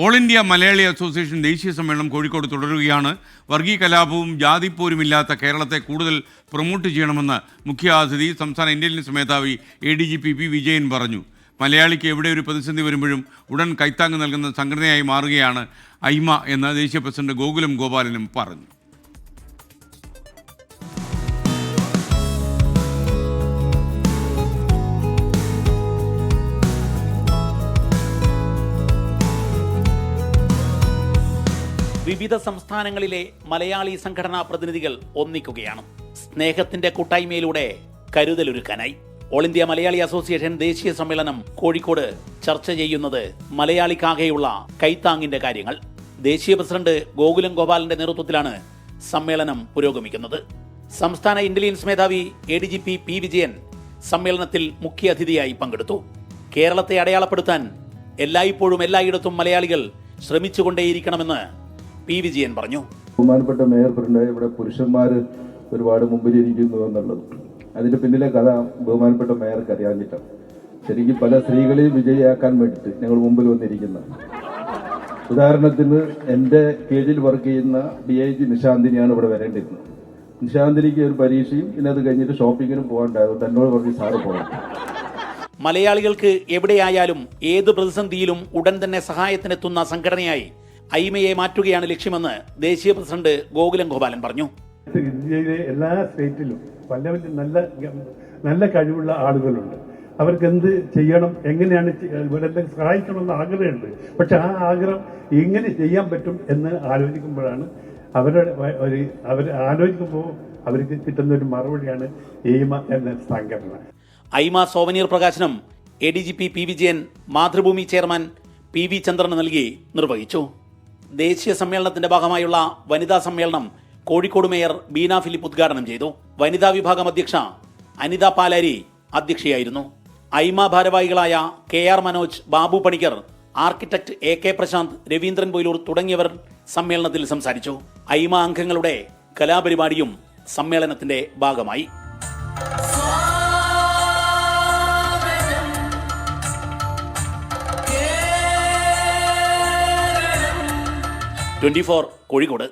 All India Malayali association ദേശീയ സമ്മേളനം കോഴിക്കോട് തുടരുകയാണ്. വർഗീയ കലാപവും ജാതിപ്പോരുമില്ലാത്ത കേരളത്തെ കൂടുതൽ പ്രൊമോട്ട് ചെയ്യണമെന്ന് മുഖ്യാതിഥി സംസ്ഥാന ഇന്റലിജൻസ് മേധാവി ADGP P. വിജയൻ പറഞ്ഞു. മലയാളിക്ക് എവിടെ ഒരു പ്രതിസന്ധി വരുമ്പോഴും ഉടൻ കൈത്താങ്ങ് നൽകുന്ന സംഘടനയായി മാറുകയാണ് ഐമ എന്ന് ദേശീയ പ്രസിഡന്റ് ഗോകുലം ഗോപാലനും പറഞ്ഞു. വിവിധ സംസ്ഥാനങ്ങളിലെ മലയാളി സംഘടനാ പ്രതിനിധികൾ ഒന്നിക്കുകയാണ്. സ്നേഹത്തിന്റെ കൂട്ടായ്മയിലൂടെ കരുതലൊരുക്കാനായി ഓൾ ഇന്ത്യ മലയാളി അസോസിയേഷൻ ദേശീയ സമ്മേളനം കോഴിക്കോട് ചർച്ച ചെയ്യുന്നത് മലയാളിക്കാകെയുള്ള കൈത്താങ്ങിന്റെ കാര്യങ്ങൾ. ദേശീയ പ്രസിഡന്റ് ഗോകുലം ഗോപാലന്റെ നേതൃത്വത്തിലാണ് സമ്മേളനം പുരോഗമിക്കുന്നത്. സംസ്ഥാന ഇന്റലിജൻസ് മേധാവി ADGP P. വിജയൻ സമ്മേളനത്തിൽ മുഖ്യാതിഥിയായി പങ്കെടുത്തു. കേരളത്തെ അടയാളപ്പെടുത്താൻ എല്ലായ്പ്പോഴും എല്ലായിടത്തും മലയാളികൾ ശ്രമിച്ചുകൊണ്ടേയിരിക്കണമെന്ന് P. വിജയൻ പറഞ്ഞു. ബഹുമാനപ്പെട്ട മേയർ പറഞ്ഞ ഇവിടെ പുരുഷന്മാർ ഒരുപാട് മുമ്പിലിരിക്കുന്നു എന്നുള്ളത്, അതിന്റെ പിന്നിലെ കഥ ബഹുമാനപ്പെട്ട മേയർക്ക് അറിയാഞ്ഞിട്ടാണ്. ശരിക്കും പല സ്ത്രീകളെയും വിജയിയാക്കാൻ വേണ്ടിയിട്ട് ഞങ്ങൾ മുമ്പിൽ വന്നിരിക്കുന്ന, ഉദാഹരണത്തിന് എൻ്റെ കീഴിൽ വർക്ക് ചെയ്യുന്ന DIG നിശാന്തിനിയാണ് ഇവിടെ വരേണ്ടിരുന്നത്. നിശാന്തിനിക്ക് ഒരു പരീക്ഷയും പിന്നെ അത് കഴിഞ്ഞിട്ട് ഷോപ്പിങ്ങിനും പോകാണ്ടായതുകൊണ്ട് എന്നോട് പറഞ്ഞ് സാറ് പോകണം. മലയാളികൾക്ക് എവിടെയായാലും ഏത് പ്രതിസന്ധിയിലും ഉടൻ തന്നെ സഹായത്തിനെത്തുന്ന സംഘടനയായി ഐമയെ മാറ്റുകയാണ് ലക്ഷ്യമെന്ന് ദേശീയ പ്രസിഡന്റ് ഗോകുലം ഗോപാലൻ പറഞ്ഞു. ഇന്ത്യയിലെ എല്ലാ സ്റ്റേറ്റിലും പല നല്ല കഴിവുള്ള ആളുകളുണ്ട്. അവർക്ക് എന്ത് ചെയ്യണം, എങ്ങനെയാണ് ഇവിടെ സഹായിക്കണമെന്ന് ആഗ്രഹമുണ്ട്. പക്ഷെ ആ ആഗ്രഹം എങ്ങനെ ചെയ്യാൻ പറ്റും എന്ന് ആലോചിക്കുമ്പോഴാണ് അവർ ആലോചിക്കുമ്പോൾ അവർക്ക് കിട്ടുന്ന ഒരു മറുപടിയാണ് ഐമ എന്ന സംഘടന. ഐമ സോവനീർ പ്രകാശനം ADGP P. Vijayan Mathrubhumi chairman PV ചന്ദ്രന് നൽകി നിർവഹിച്ചു. ദേശീയ സമ്മേളനത്തിന്റെ ഭാഗമായുള്ള വനിതാ സമ്മേളനം കോഴിക്കോട് മേയർ ബീന ഫിലിപ്പ് ഉദ്ഘാടനം ചെയ്തു. വനിതാ വിഭാഗം അധ്യക്ഷ അനിത പാലാരി അധ്യക്ഷയായിരുന്നു. ഐമ ഭാരവാഹികളായ KR Manoj, Babu Panicker, architect AK Prasanth, Raveendran Poyilur തുടങ്ങിയവർ സമ്മേളനത്തിൽ സംസാരിച്ചു. ഐമ അംഗങ്ങളുടെ കലാപരിപാടിയും സമ്മേളനത്തിന്റെ ഭാഗമായി. 24 കോഴിക്കോട്.